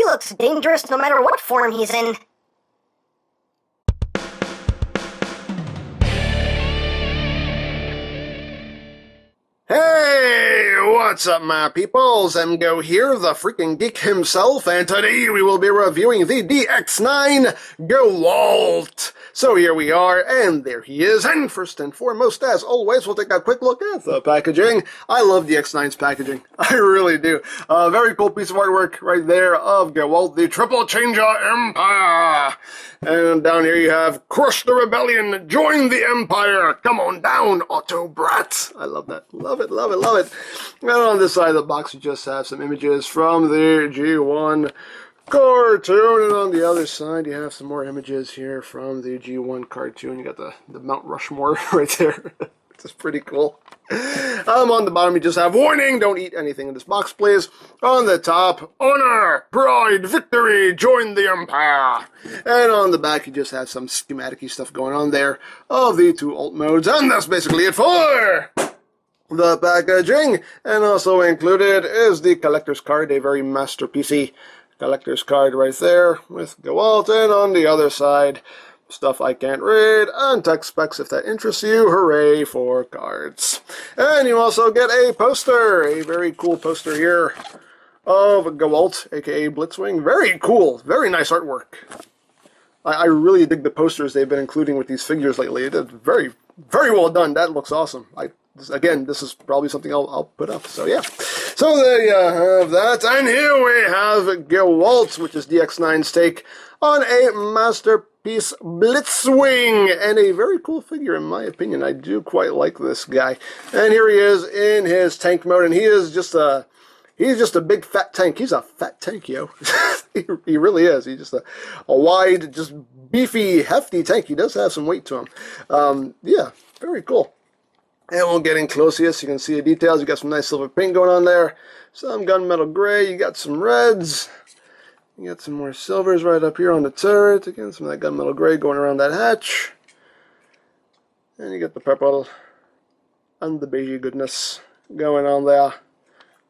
looks dangerous no matter what form he's in. Hey, what's up my peoples? EmGo here, the freaking geek himself, and today we will be reviewing the DX9 GEWALT. So here we are, and there he is, and first and foremost, as always, we'll take a quick look at the packaging. I love DX9's packaging, I really do. Very cool piece of artwork right there of GEWALT, the Triple Changer Empire. And down here you have, crush the rebellion, join the empire, come on down, Autobrat. I love that, love it, love it, love it. And on this side of the box we just have some images from the G1 cartoon, and on the other side you have some more images here from the G1 cartoon. You got the Mount Rushmore right there. It's pretty cool. On the bottom you just have warning, don't eat anything in this box please. On the top, honor, pride, victory, join the empire. And on the back you just have some schematic-y stuff going on there of the two alt modes, and that's basically it for the packaging. And also included is the collector's card, a very masterpiecey collector's card right there with GEWALT, and on the other side, stuff I can't read, and tech specs if that interests you. Hooray for cards. And you also get a poster, a very cool poster here of GEWALT, aka Blitzwing. Very cool, very nice artwork. I really dig the posters they've been including with these figures lately. It is very, very well done. That looks awesome. Again, this is probably something I'll put up, so yeah. So there you have that, and here we have GEWALT, which is DX9's take on a masterpiece Blitzwing, and a very cool figure in my opinion. I do quite like this guy. And here he is in his tank mode, and he's just a big fat tank. He's a fat tank, yo. He really is. He's just a wide, just beefy, hefty tank. He does have some weight to him. Yeah, very cool. And we'll get in close here so you can see the details. You got some nice silver paint going on there. Some gunmetal gray. You got some reds. You got some more silvers right up here on the turret. Again, some of that gunmetal gray going around that hatch. And you got the purple and the beigey goodness going on there.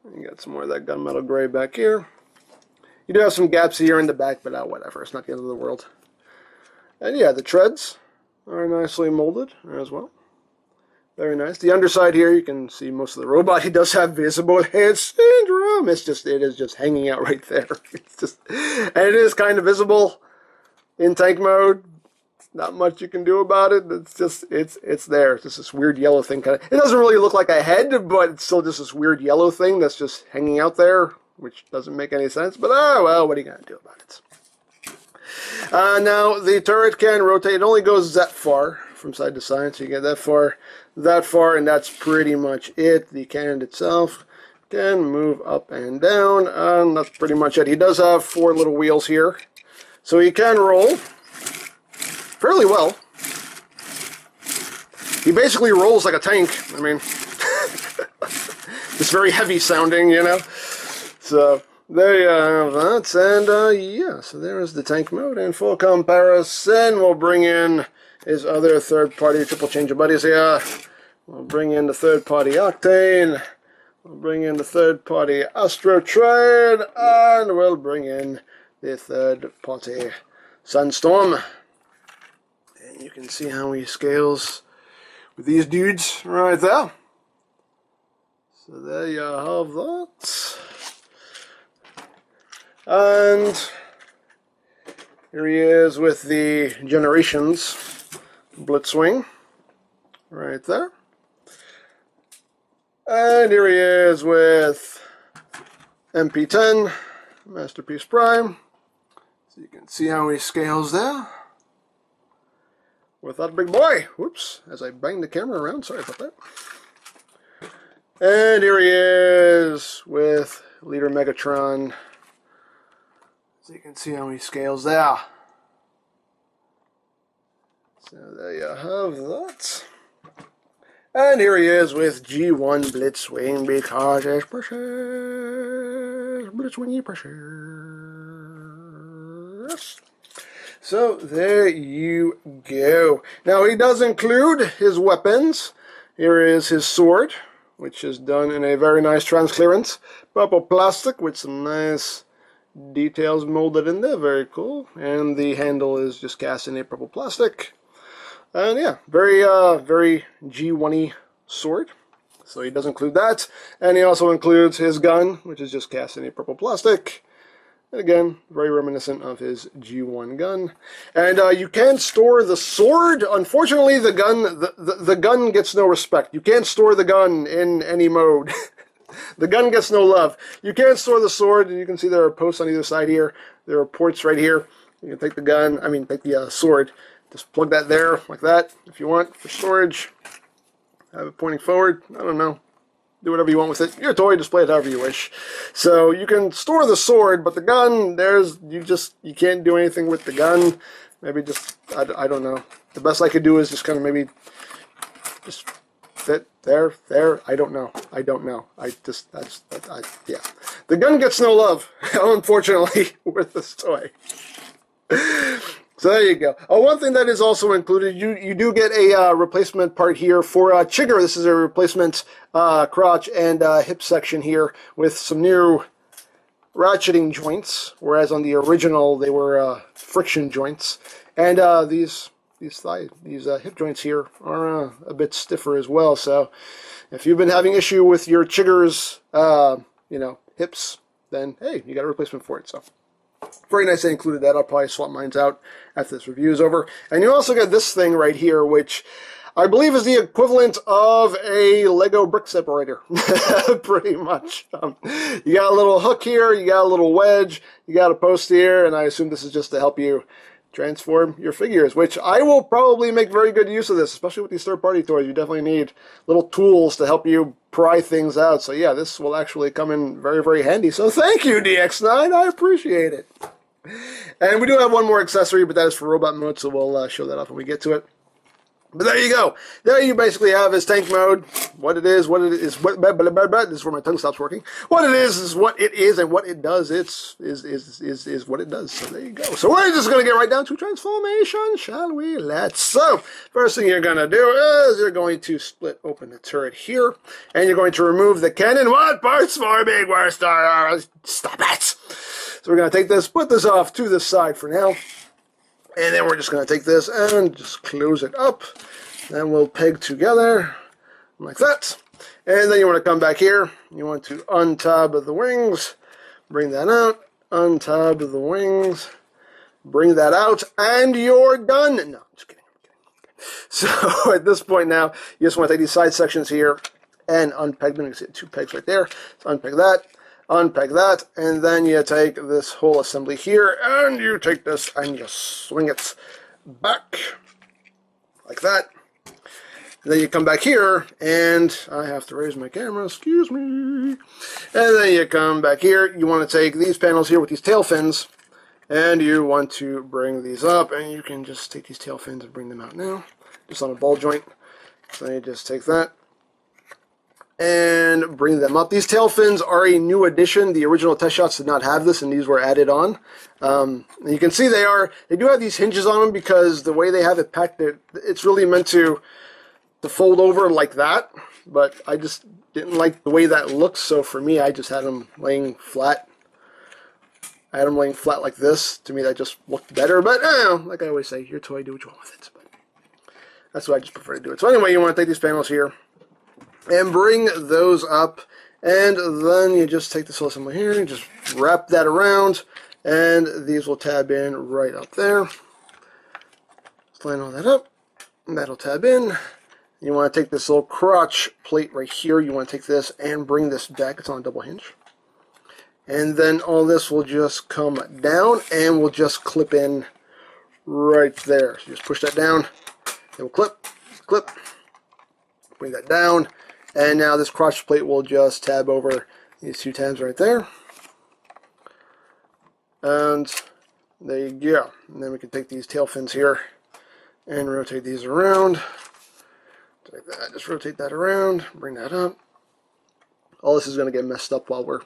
And you got some more of that gunmetal gray back here. You do have some gaps here in the back, but whatever. It's not the end of the world. And yeah, the treads are nicely molded as well. Very nice. The underside here, you can see most of the robot. He does have visible head syndrome. It is just hanging out right there. And it is kind of visible in tank mode. Not much you can do about it. It's there. It's just this weird yellow thing. It doesn't really look like a head, but it's still just this weird yellow thing that's just hanging out there, which doesn't make any sense. But well, what are you gonna do about it? Now the turret can rotate. It only goes that far from side to side, so you get that far, and that's pretty much it. The cannon itself can move up and down, and that's pretty much it. He does have 4 little wheels here, so he can roll fairly well. He basically rolls like a tank. I mean, it's very heavy sounding, you know. So there you have that, and yeah, so there is the tank mode. And for comparison, we'll bring in his other third-party triple changer buddies here. We'll bring in the third-party Octane. We'll bring in the third-party Astro Trade, and we'll bring in the third-party Sunstorm. And you can see how he scales with these dudes right there. So there you have that. And here he is with the Generations Blitzwing right there. And here he is with MP10 Masterpiece Prime. So you can see how he scales there with that big boy. Whoops, as I banged the camera around, sorry about that. And here he is with Leader Megatron. So you can see how he scales there. So there you have that. And here he is with G1 Blitzwing, because it's precious. Blitzwingy precious. So there you go. Now he does include his weapons. Here is his sword, which is done in a very nice transclearance purple plastic with some nice details molded in there. Very cool. And the handle is just cast in a purple plastic. And yeah, very G1-y sword. So he does include that. And he also includes his gun, which is just cast in a purple plastic. And again, very reminiscent of his G1 gun. And you can store the sword. Unfortunately, the gun gets no respect. You can't store the gun in any mode. The gun gets no love. You can store the sword, and you can see there are posts on either side here. There are ports right here. You can take the gun, take the sword. Just plug that there, like that, if you want, for storage. Have it pointing forward. I don't know. Do whatever you want with it. Your toy, display it however you wish. So you can store the sword, but the gun, you can't do anything with the gun. Maybe just, I don't know. The best I could do is just kind of maybe just fit there. I don't know. Yeah. The gun gets no love, unfortunately, with this toy. So there you go. Oh, one thing that is also included, you do get a replacement part here for Chigger. This is a replacement crotch and hip section here with some new ratcheting joints, whereas on the original they were friction joints. And these hip joints here are a bit stiffer as well. So if you've been having issue with your Chigger's hips, then hey, you got a replacement for it. So very nice they included that. I'll probably swap mine out after this review is over. And you also got this thing right here, which I believe is the equivalent of a Lego brick separator, pretty much. You got a little hook here, you got a little wedge, you got a post here, and I assume this is just to help you transform your figures, which I will probably make very good use of this, especially with these third-party toys. You definitely need little tools to help you pry things out. So yeah, this will actually come in very, very handy. So thank you, DX9. I appreciate it. And we do have one more accessory, but that is for robot mode, so we'll show that off when we get to it. But there you go. There you basically have his tank mode. What it is, this is where my tongue stops working. What it is what it is, and what it does, is what it does. So there you go. So we're just going to get right down to transformation, shall we? So, first thing you're going to do is you're going to split open the turret here, and you're going to remove the cannon. What parts for me? Where's the... Stop it! So we're going to take this, put this off to the side for now. And then we're just going to take this and just close it up. Then we'll peg together like that. And then you want to come back here. You want to untab the wings. Bring that out. Untab the wings. Bring that out. And you're done. No, I'm just kidding. So at this point now, you just want to take these side sections here and unpeg them. You can see 2 pegs right there. So unpeg that. Unpeg that, and then you take this whole assembly here, and you take this and you swing it back, like that. And then you come back here, and I have to raise my camera, excuse me. And then you come back here, you want to take these panels here with these tail fins, and you want to bring these up, and you can just take these tail fins and bring them out now, just on a ball joint. So you just take that and bring them up. These tail fins are a new addition. The original test shots did not have this, and these were added on. And you can see they do have these hinges on them because the way they have it packed, it's really meant to fold over like that. But I just didn't like the way that looks, so for me, I just had them laying flat. I had them laying flat like this. To me, that just looked better. But like I always say, your toy, do what you want with it. But that's why I just prefer to do it. So anyway, you want to take these panels here and bring those up, and then you just take this whole assembly here and just wrap that around, and these will tab in right up there. Just line all that up, and that'll tab in. You want to take this little crotch plate right here, you want to take this and bring this back. It's on a double hinge. And then all this will just come down and will just clip in right there. So you just push that down, it will clip, bring that down. And now this crotch plate will just tab over these 2 tabs right there. And there you go. And then we can take these tail fins here and rotate these around. Take that, just rotate that around, bring that up. All this is going to get messed up while we're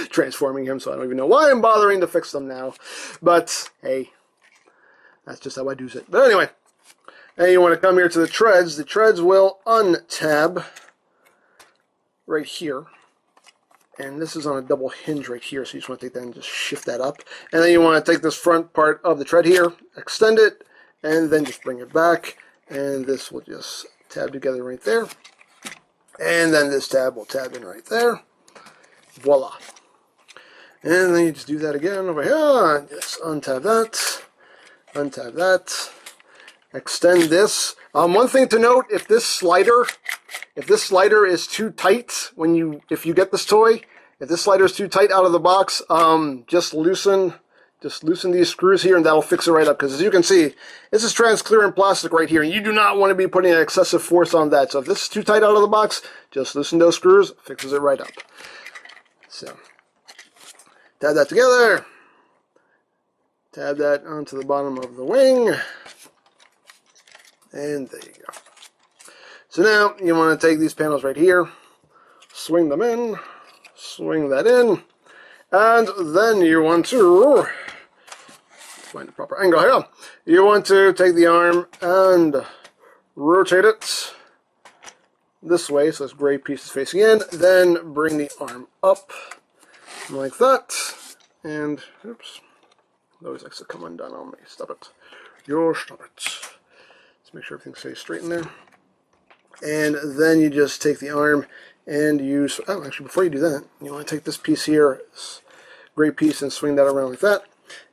transforming him, so I don't even know why I'm bothering to fix them now. But hey, that's just how I do it. But anyway. And you want to come here to the treads. The treads will untab right here. And this is on a double hinge right here, so you just want to take that and just shift that up. And then you want to take this front part of the tread here, extend it, and then just bring it back. And this will just tab together right there. And then this tab will tab in right there. Voila. And then you just do that again over here. And just untab that, extend this. One thing to note, if this slider is too tight if you get this toy, if this slider is too tight out of the box, just loosen these screws here and that'll fix it right up. Because as you can see, this is transparent plastic right here, and you do not want to be putting excessive force on that. So if this is too tight out of the box, just loosen those screws, fixes it right up. So tab that together, tab that onto the bottom of the wing, and there you go. So now you want to take these panels right here, swing them in, swing that in, and then you want to find the proper angle here. You want to take the arm and rotate it this way, so this gray piece is facing in. Then bring the arm up like that, and oops, it always likes to come undone on me. Stop it. Stop it. Let's make sure everything stays straight in there. And then you just take the arm and use, oh, actually before you do that, you want to take this piece here, this gray piece, and swing that around like that.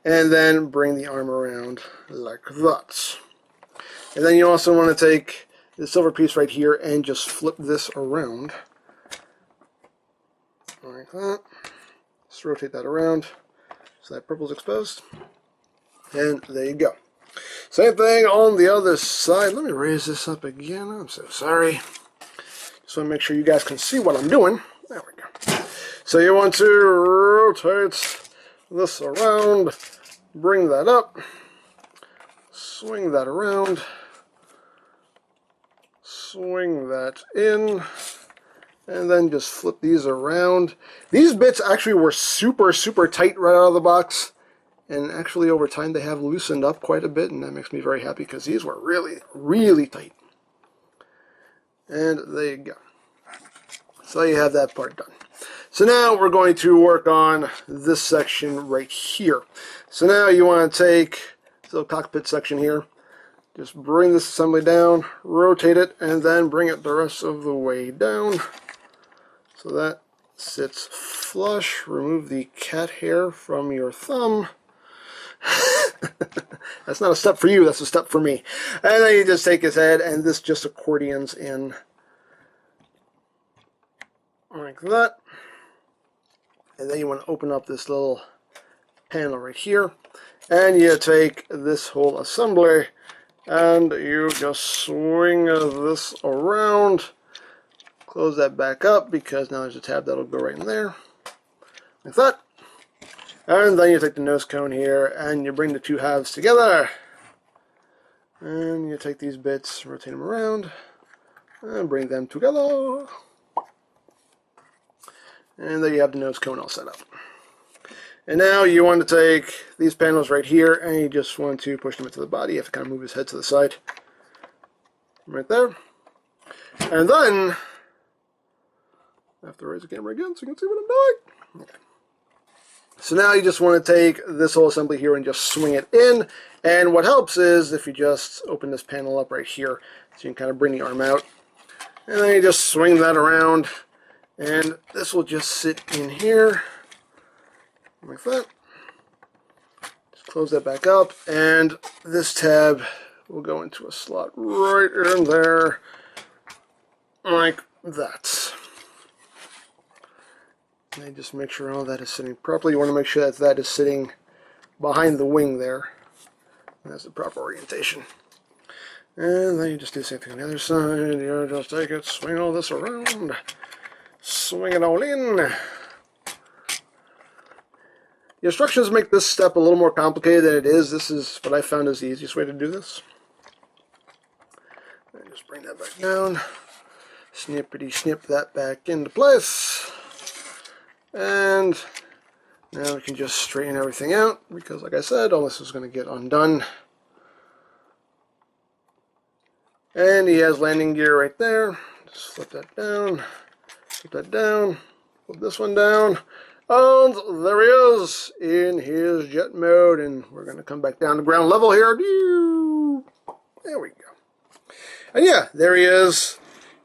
And then bring the arm around like that. And then you also want to take the silver piece right here and just flip this around like that. Just rotate that around so that purple's exposed. And there you go. Same thing on the other side. Let me raise this up again. I'm so sorry. Just want to make sure you guys can see what I'm doing. There we go. So you want to rotate this around, bring that up, swing that around, swing that in, and then just flip these around. These bits actually were super, super tight right out of the box, and actually over time they have loosened up quite a bit, and that makes me very happy because these were really, really tight. And there you go. So you have that part done. So now we're going to work on this section right here. So now you want to take this little cockpit section here, just bring this assembly down, rotate it, and then bring it the rest of the way down. So that sits flush. Remove the cat hair from your thumb. That's not a step for you, that's a step for me. And then you just take his head, and this just accordions in like that. And then you want to open up this little panel right here, and you take this whole assembly and you just swing this around, close that back up because now there's a tab that'll go right in there like that. And then you take the nose cone here and you bring the two halves together, and you take these bits, rotate them around, and bring them together. And there you have the nose cone all set up. And now you want to take these panels right here and you just want to push them into the body. You have to kind of move his head to the side. Right there. And then, I have to raise the camera again so you can see what I'm doing. Okay. So now you just want to take this whole assembly here and just swing it in. And what helps is if you just open this panel up right here, so you can kind of bring the arm out. And then you just swing that around. And this will just sit in here, like that. Just close that back up, and this tab will go into a slot right in there, like that. And then just make sure all that is sitting properly. You want to make sure that that is sitting behind the wing there. And that's the proper orientation. And then you just do the same thing on the other side. You just take it, swing all this around. Swing it all in. The instructions make this step a little more complicated than it is. This is what I found is the easiest way to do this. And just bring that back down. Snippity snip that back into place. And now we can just straighten everything out because, like I said, all this is going to get undone. And he has landing gear right there. Just flip that down. Put that down, Put this one down. And there he is in his jet mode. And we're going to come back down to ground level here. There we go. And yeah, there he is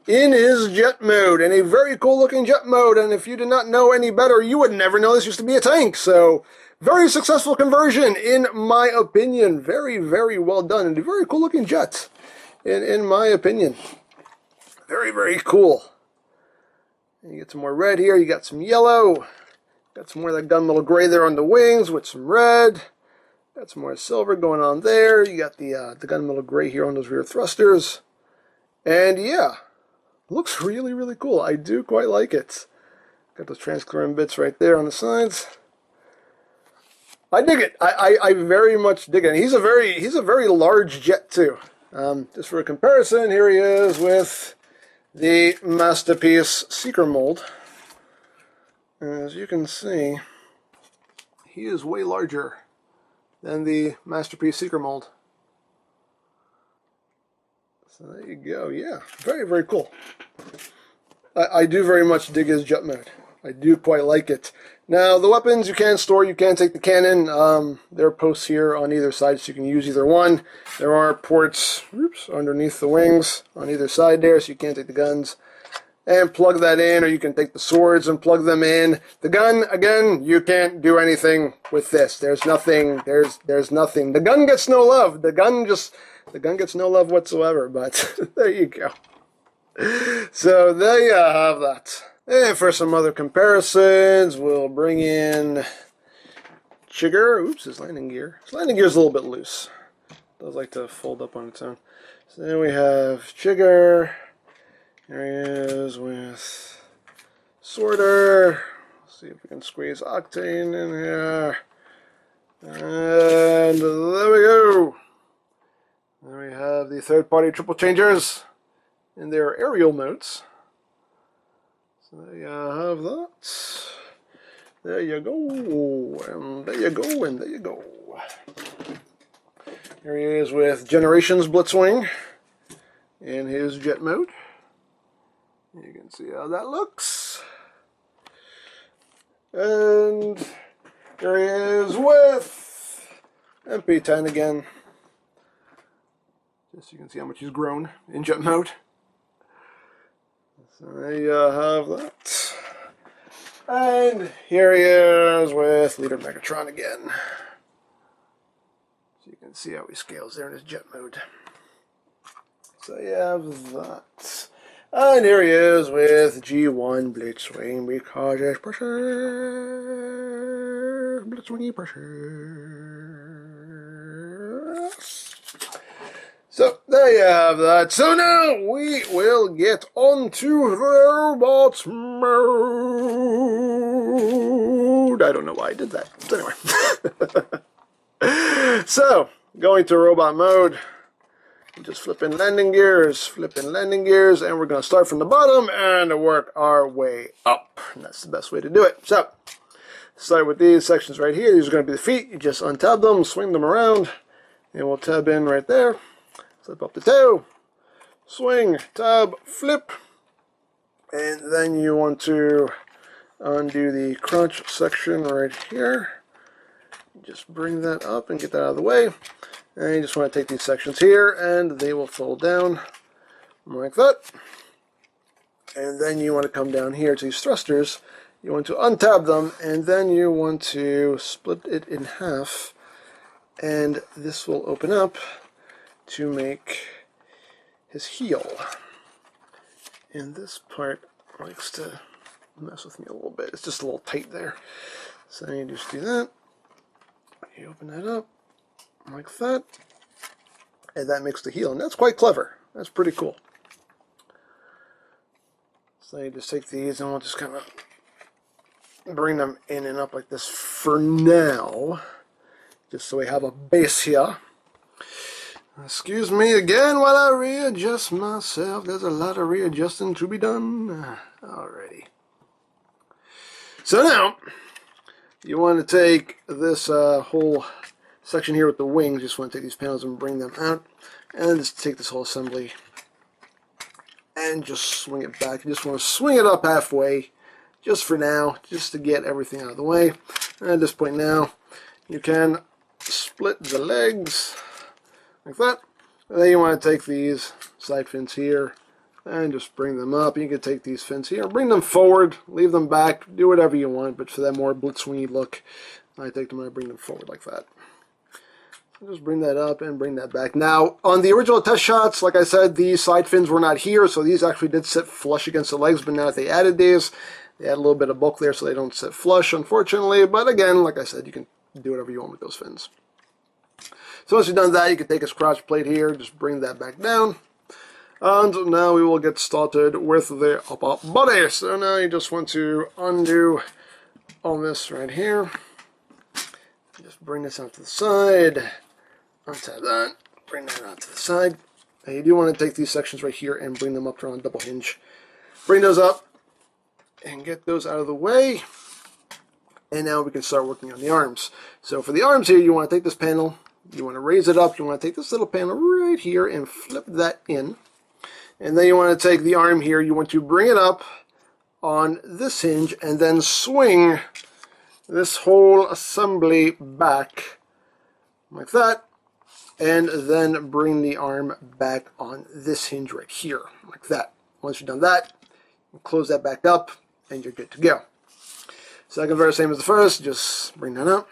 in his jet mode. And a very cool looking jet mode. And if you did not know any better, you would never know this used to be a tank. So, very successful conversion in my opinion. Very, very well done. And a very cool looking jet in my opinion. Very, very cool. And you get some more red here. You got some yellow. Got some more of that gunmetal gray there on the wings with some red. Got some more silver going on there. You got the gunmetal gray here on those rear thrusters. And yeah, looks really, really cool. I do quite like it. Got those transparent bits right there on the sides. I dig it. I very much dig it. He's a very large jet too. Just for a comparison, here he is with the Masterpiece Seeker mold. As you can see, he is way larger than the Masterpiece Seeker mold. So there you go. Yeah, very, very cool. I do very much dig his jet mode. I do quite like it. Now, the weapons you can store, you can take the cannon. There are posts here on either side, so you can use either one. There are ports underneath the wings on either side there, so you can take the guns and plug that in, or you can take the swords and plug them in. The gun, again, you can't do anything with this. There's nothing. There's nothing. The gun gets no love. The gun gets no love whatsoever. But there you go. So there you have that. And for some other comparisons, we'll bring in Chigger. Oops, his landing gear. His landing gear is a little bit loose. It does like to fold up on its own. So then we have Chigger. Here he is with Sorter. Let's see if we can squeeze Octane in here. And there we go. Then we have the third-party triple changers in their aerial modes. So there you have that. There you go. And there you go. And there you go. Here he is with Generations Blitzwing in his jet mode. You can see how that looks. And here he is with MP10 again. Just so you can see how much he's grown in jet mode. So there you have that. And here he is with Leader Megatron again. So you can see how he scales there in his jet mode. So you have that. And here he is with G1 Blitzwing because it's pressure. Blitzwingy pressure. So there you have that. So now we will get on to robot mode. I don't know why I did that. So anyway. So, going to robot mode. Just flipping landing gears, and we're going to start from the bottom and work our way up. And that's the best way to do it. So, start with these sections right here. These are going to be the feet. You just untab them, swing them around, and we'll tab in right there. Flip up the toe, swing, tab, flip, and then you want to undo the crunch section right here. Just bring that up and get that out of the way. And you just want to take these sections here, and they will fold down like that. And then you want to come down here to these thrusters. You want to untab them, and then you want to split it in half. And this will open up to make his heel. And this part likes to mess with me a little bit. It's just a little tight there. So you just do that. You open that up like that. And that makes the heel. And that's quite clever. That's pretty cool. So you just take these and we'll just kind of bring them in and up like this for now. Just so we have a base here. Excuse me again while I readjust myself. There's a lot of readjusting to be done. Alrighty. So now, you want to take this whole section here with the wings. You just want to take these panels and bring them out. And just take this whole assembly and just swing it back. You just want to swing it up halfway just for now, just to get everything out of the way. And at this point now, you can split the legs like that. And then you want to take these side fins here and just bring them up. You can take these fins here, bring them forward, leave them back, do whatever you want, but for that more Blitzwingy look, I take them and I bring them forward like that. So just bring that up and bring that back. Now, on the original test shots, like I said, these side fins were not here, so these actually did sit flush against the legs, but now that they added these, they add a little bit of bulk there so they don't sit flush, unfortunately. But again, like I said, you can do whatever you want with those fins. So once you've done that, you can take this crotch plate here, just bring that back down. And now we will get started with the upper body. So now you just want to undo all this right here. Just bring this out to the side. Untap that. Bring that out to the side. And you do want to take these sections right here and bring them up to on a double hinge. Bring those up and get those out of the way. And now we can start working on the arms. So for the arms here, you want to take this panel. You want to raise it up. You want to take this little panel right here and flip that in. And then you want to take the arm here, you want to bring it up on this hinge and then swing this whole assembly back like that. And then bring the arm back on this hinge right here, like that. Once you've done that, you close that back up and you're good to go. Second verse, same as the first, just bring that up,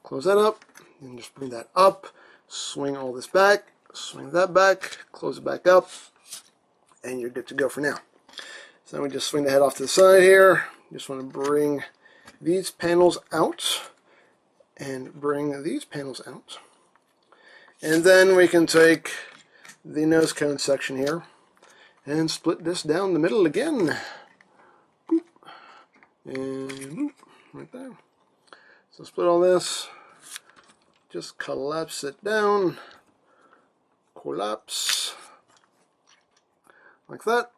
close that up, and just bring that up, swing all this back, swing that back, close it back up, and you're good to go for now. So now we just swing the head off to the side here. Just want to bring these panels out and bring these panels out. And then we can take the nose cone section here and split this down the middle again. Boop. And boop, right there. So split all this. Just collapse it down. Collapse. Like that.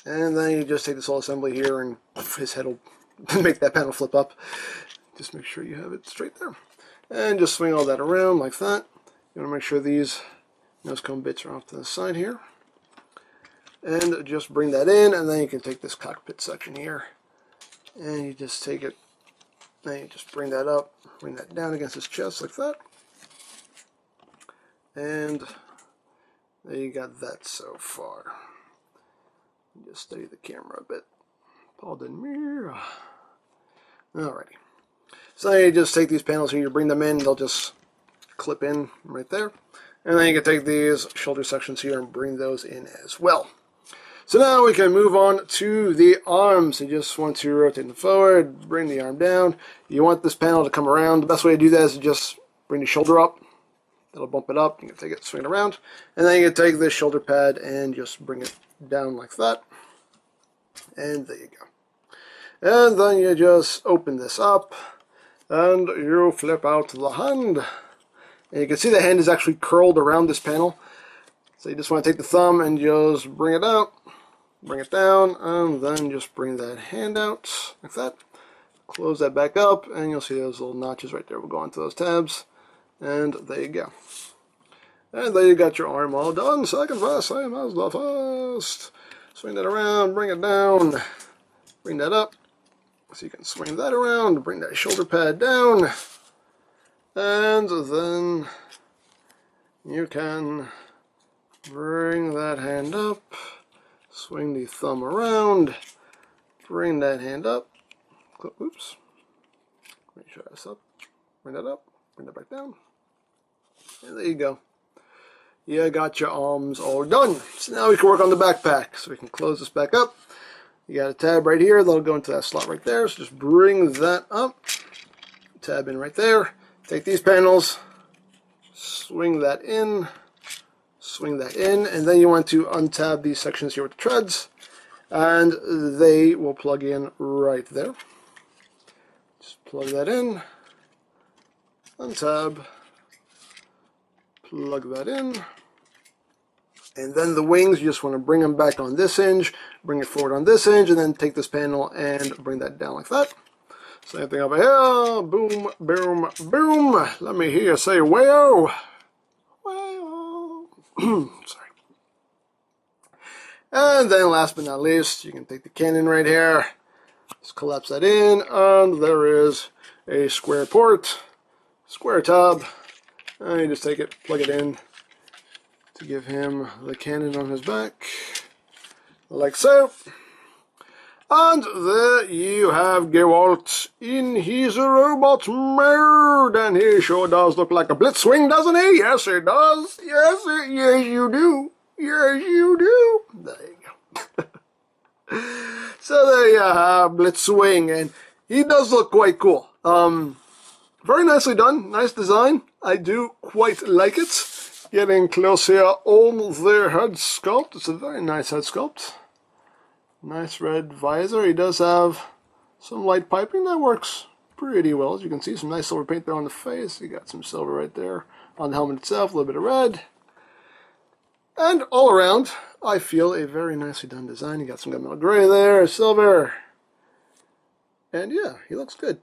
And then you just take this whole assembly here and his head will make that panel flip up. Just make sure you have it straight there. And just swing all that around like that. You want to make sure these nose cone bits are off to the side here. And just bring that in, and then you can take this cockpit section here. And you just take it, and you just bring that up, bring that down against his chest like that. And there you got that so far. Just study the camera a bit. Pardon me. Alrighty. So you just take these panels here, you bring them in, they'll just clip in right there. And then you can take these shoulder sections here and bring those in as well. So now we can move on to the arms. You just want to rotate them forward, bring the arm down. You want this panel to come around. The best way to do that is to just bring the shoulder up. That'll bump it up. You can take it, swing it around. And then you can take this shoulder pad and just bring it down like that. And there you go. And then you just open this up and you flip out the hand. And you can see the hand is actually curled around this panel. So you just want to take the thumb and just bring it out, bring it down, and then just bring that hand out like that. Close that back up, and you'll see those little notches right there will go onto those tabs. And there you go. And there you got your arm all done. Second verse, same as the first. Swing that around, bring it down, bring that up. So you can swing that around, bring that shoulder pad down. And then you can bring that hand up, swing the thumb around, bring that hand up, oops, make sure that's up, bring that up, bring that back down, and there you go. You got your arms all done. So now we can work on the backpack. So we can close this back up. You got a tab right here, that'll go into that slot right there, so just bring that up, tab in right there. Take these panels, swing that in, and then you want to untab these sections here with the treads, and they will plug in right there. Just plug that in, untab, plug that in, and then the wings, you just want to bring them back on this hinge, bring it forward on this hinge, and then take this panel and bring that down like that. Same thing over here. Boom, boom, boom. Let me hear you say, wow. Wow. Sorry. And then last but not least, you can take the cannon right here, Just collapse that in, and there is a square port, square tab, and you just take it, plug it in to give him the cannon on his back, like so. And there you have GEWALT in his robot mode, and he sure does look like a Blitzwing, doesn't he? Yes, he does. Yes, you do. Yes, you do. There you go. So there you have Blitzwing, and he does look quite cool. Very nicely done. Nice design. I do quite like it. Getting close here on their head sculpt. It's a very nice head sculpt. Nice red visor. He does have some light piping that works pretty well. As you can see, some nice silver paint there on the face. You got some silver right there on the helmet itself, a little bit of red. And all around, I feel a very nicely done design. You got some gunmetal gray there, silver. And yeah, he looks good.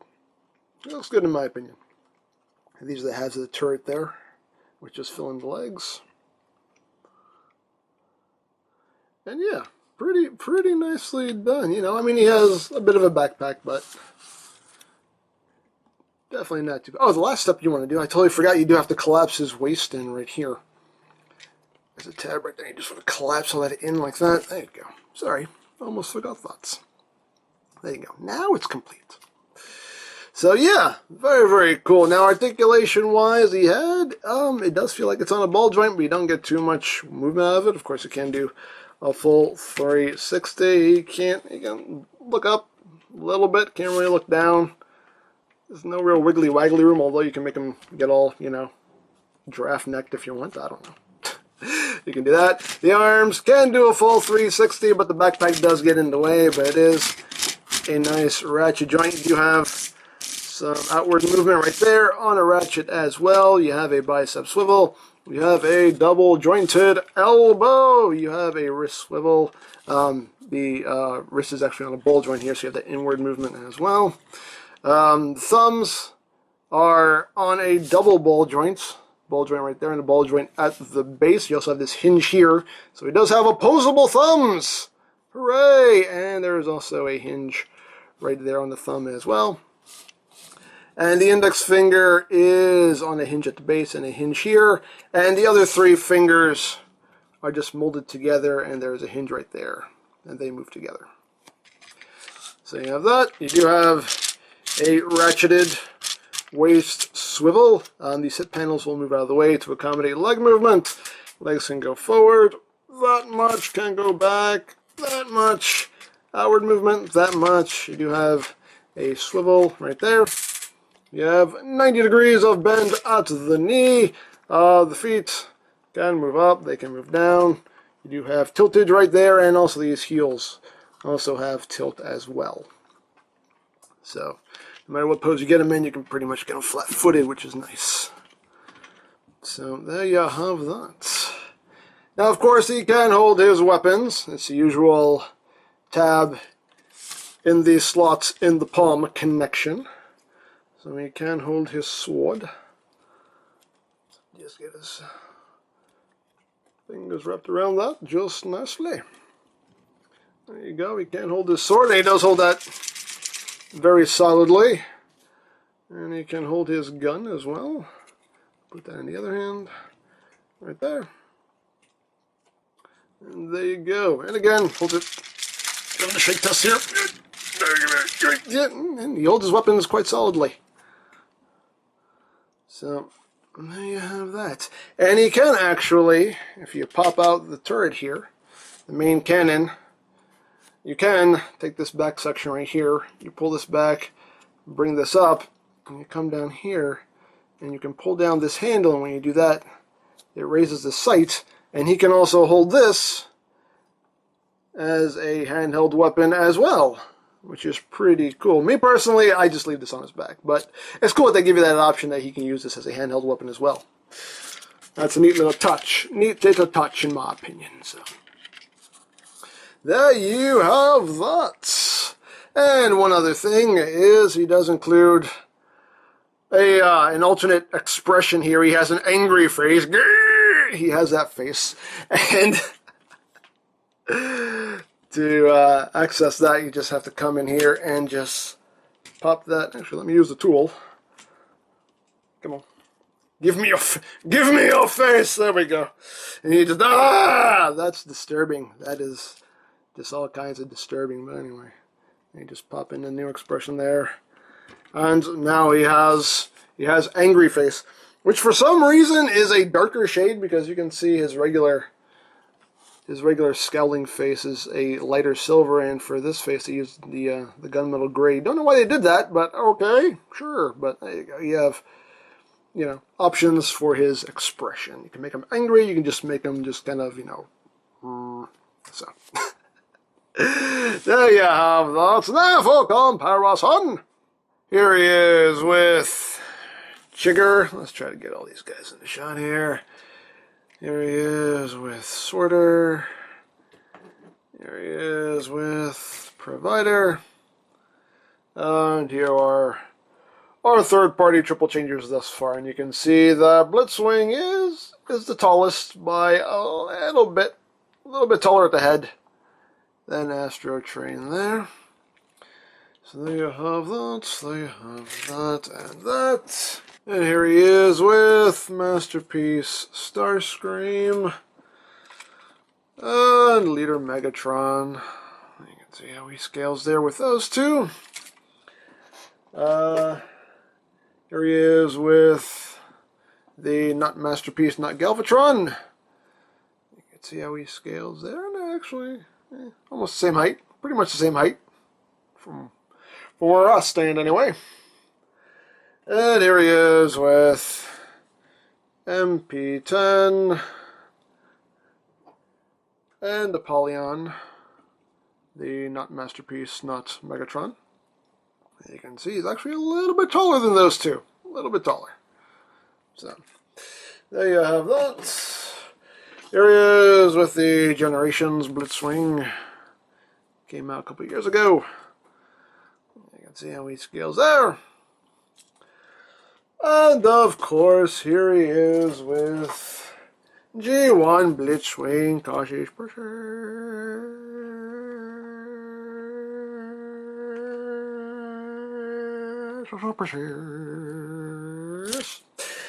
He looks good in my opinion. And these are the halves of the turret there, which just fill in the legs. And yeah, pretty nicely done. You know, I mean, he has a bit of a backpack, but definitely not too bad. Oh, the last step you want to do, I totally forgot, you do have to collapse his waist in right here. There's a tab right there. You just want to collapse all that in like that. There you go. Sorry, almost forgot that. There you go. Now it's complete. So yeah, very cool. Now articulation-wise, the head, it does feel like it's on a ball joint, but you don't get too much movement out of it. Of course, you can do a full 360. You can look up a little bit. Can't really look down. There's no real wiggly-waggly room, although you can make him get all, you know, giraffe-necked if you want. I don't know. You can do that. The arms can do a full 360, but the backpack does get in the way, but it is a nice ratchet joint. You have some outward movement right there on a ratchet as well. You have a bicep swivel. You have a double jointed elbow. You have a wrist swivel. The wrist is actually on a ball joint here, so you have the inward movement as well. Thumbs are on a double ball joint. Ball joint right there and a ball joint at the base. You also have this hinge here, so he does have opposable thumbs. Hooray! And there is also a hinge right there on the thumb as well. And the index finger is on a hinge at the base and a hinge here. And the other three fingers are just molded together, and there's a hinge right there. And they move together. So you have that. You do have a ratcheted waist swivel. These hip panels will move out of the way to accommodate leg movement. Legs can go forward. That much can go back. That much. Outward movement. That much. You do have a swivel right there. You have 90 degrees of bend at the knee. The feet can move up. They can move down. You do have tilted right there, and also these heels also have tilt as well. So no matter what pose you get them in, you can pretty much get them flat-footed, which is nice. So there you have that. Now, of course, he can hold his weapons. It's the usual tab in the slots in the palm connection. So he can hold his sword. Just get his fingers wrapped around that just nicely. There you go. He can hold his sword. And he does hold that very solidly. And he can hold his gun as well. Put that in the other hand. Right there. And there you go. And again, hold it. Give him a shake test here. And he holds his weapons quite solidly. So, there you have that. And he can actually, if you pop out the turret here, the main cannon, you can take this back section right here, you pull this back, bring this up, and you come down here, and you can pull down this handle, and when you do that, it raises the sight, and he can also hold this as a handheld weapon as well, which is pretty cool. Me personally, I just leave this on his back, but it's cool that they give you that option that he can use this as a handheld weapon as well. That's a neat little touch. Neat little touch, in my opinion. So there you have that. And one other thing is he does include an alternate expression here. He has an angry face. He has that face. And To access that, you just have to come in here and just pop that. Actually, let me use the tool. Come on. Give me your face. There we go. And you just, that's disturbing. That is just all kinds of disturbing. But anyway, you just pop in the new expression there. And now he has angry face, which for some reason is a darker shade, because you can see his regular scowling face is a lighter silver, and for this face they used the gunmetal gray. Don't know why they did that, but okay, sure. But there you go. You have, you know, options for his expression. You can make him angry. You can just make him just kind of, you know, so. There you have that. Now for comparison, here he is with Chigger. Let's try to get all these guys in the shot here. Here he is with Sorter. Here he is with Provider. And here are our third-party triple changers thus far. And you can see that Blitzwing is the tallest by a little bit taller at the head than Astro Train there. So there you have that, there you have that, and that. And here he is with Masterpiece Starscream and Leader Megatron. You can see how he scales there with those two. Here he is with the not Masterpiece, not Galvatron. You can see how he scales there. And actually, almost the same height. Pretty much the same height from where I stand anyway. And here he is with MP10 and Apollyon, the not Masterpiece, not Megatron. You can see he's actually a little bit taller than those two. A little bit taller. So, there you have that. Here he is with the Generations Blitzwing. Came out a couple years ago. You can see how he scales there. And of course, here he is with G1 Blitzwing, cautious pressure.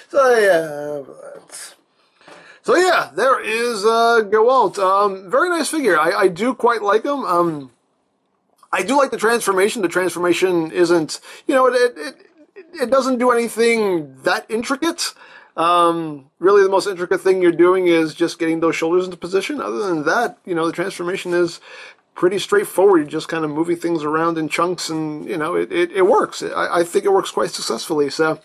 So yeah, so yeah, there is GEWALT. Very nice figure. I do quite like him. I do like the transformation. The transformation isn't, you know, it doesn't do anything that intricate. Really, the most intricate thing you're doing is just getting those shoulders into position. Other than that, you know, the transformation is pretty straightforward. You're just kind of moving things around in chunks, and, you know, it works. I think it works quite successfully. So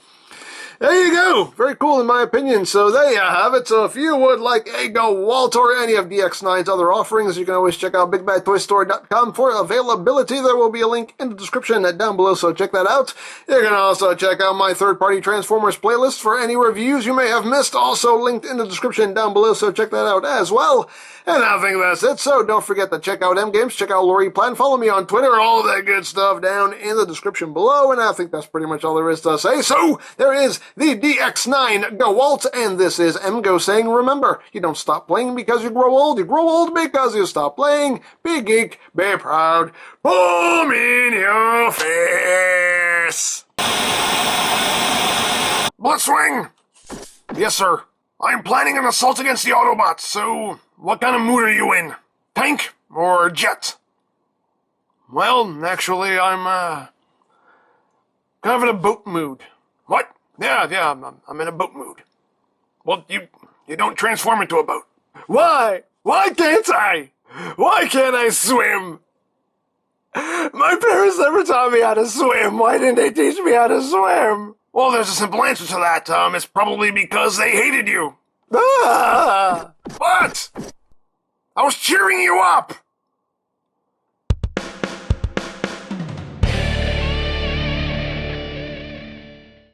there you go. Very cool in my opinion. So there you have it. So if you would like a GEWALT or any of DX9's other offerings, you can always check out BigBadToyStore.com for availability. There will be a link in the description down below, so check that out. You can also check out my third-party Transformers playlist for any reviews you may have missed, also linked in the description down below, so check that out as well. And I think that's it. So don't forget to check out EmGames, check out Lori Plan, follow me on Twitter, all that good stuff down in the description below. And I think that's pretty much all there is to say. So there is the DX9 GEWALT, and this is EmGo saying, remember, you don't stop playing because you grow old because you stop playing. Be geek, be proud, boom in your face. Blitzwing! Yes, sir. I'm planning an assault against the Autobots, so what kind of mood are you in? Tank or jet? Well, actually, I'm, kind of in a boat mood. What? Yeah, I'm in a boat mood. Well, you don't transform into a boat. Why? Why can't I? Why can't I swim? My parents never taught me how to swim. Why didn't they teach me how to swim? Well, there's a simple answer to that. It's probably because they hated you. Ah! What? I was cheering you up!